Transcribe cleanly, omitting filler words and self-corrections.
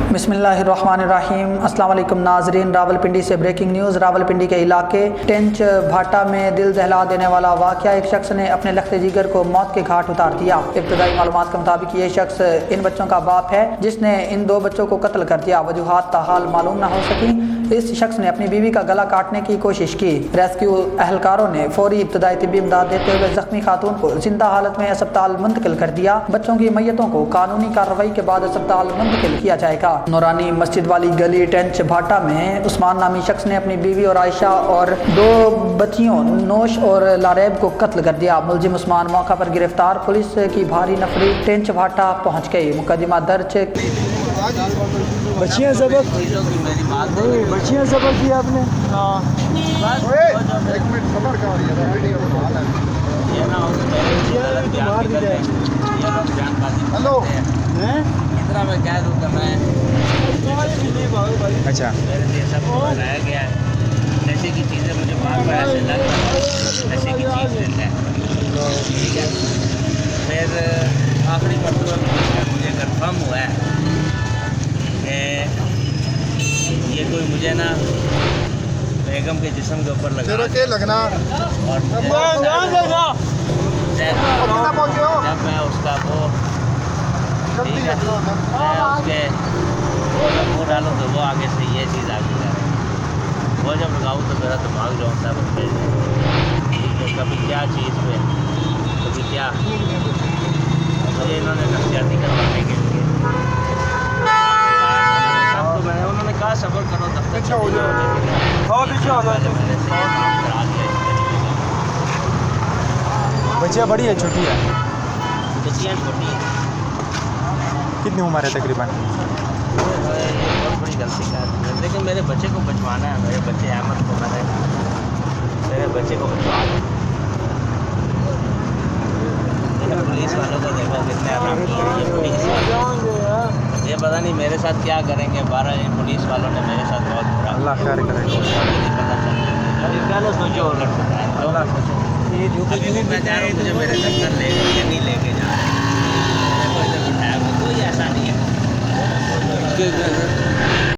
बिस्मिल्लाहिर्रहमानिर्रहीम। अस्सलाम वालेकुम नाजरीन, रावलपिंडी से ब्रेकिंग न्यूज़। रावलपिंडी के इलाके टेंच भाटा में दिल दहला देने वाला वाक़या। एक शख्स ने अपने लख्ते जिगर को मौत के घाट उतार दिया। इब्तदाई मालूमात के मुताबिक ये शख्स इन बच्चों का बाप है जिसने इन दो बच्चों को कत्ल कर दिया। वजूहात ताहाल मालूम न हो सकी। इस शख्स ने अपनी बीवी का गला काटने की कोशिश की। रेस्क्यू अहलकारों ने फौरी इब्तदाई तिब्बी इमदाद देते हुए जख्मी खातून को जिंदा हालत में अस्पताल मुंतकिल कर दिया। बच्चों की मैयतों को कानूनी कार्रवाई के बाद अस्पताल मुंतकिल किया जाएगा। नूरानी मस्जिद वाली गली टेंच भाटा में उस्मान नामी शख्स ने अपनी बीवी और आयशा और दो बच्चियों नोश और लारेब को कत्ल कर दिया। मुलजिम उस्मान मौका पर गिरफ्तार। पुलिस की भारी नफरी टेंच भाटा पहुँच गई। मुकदमा दर्ज। बच्चियाँ ज़बर की आपने। हेलो इतना मैं क्या दूँगा मैं। अच्छा, मेरे लिए सब बनाया गया है। नशे की चीज़ें मुझे बार बार ऐसे लग रहा है नशे की चीज़ लेना है। ठीक है, फिर आखिरी मरतबा मुझे कन्फर्म हुआ है कि ये कोई मुझे ना बेगम के जिस्म के ऊपर लगा लगना और जब मैं उसका वो ठीक है मैं उसके मुँह डालूँ तो वो आगे से ये चीज़ आगे जा रही है। वो जब लगाऊँ तो मेरा दिमाग जो होता है वो फिर कभी क्या चीज़ पे कभी क्या मुझे इन्होंने नफसियाती करवाने के लिए उन्होंने कहा सब्र करो दफ्तर हो जाओ बच्चियाँ बड़ी है छोटी है? बच्चियाँ छोटी हैं। कितनी उम्र है तकरीबन? बहुत बड़ी गलती कर दी है। लेकिन मेरे बच्चे को बचवाना है। मेरे बच्चे अहमद को मेरे बच्चे को बचवाना है। लेकिन पुलिस वालों को देखो कितने आराम किए ये पुलिस वाले। ये पता नहीं मेरे साथ क्या करेंगे। 12 पुलिस वालों ने मेरे साथ बहुत बुरा अल्लाह खैर करे। पहले सोचो और मैं जा रहा हूँ मुझे मेरे दफ्तर ले या नहीं लेके जा रहे हैं। कोई ऐसा नहीं है।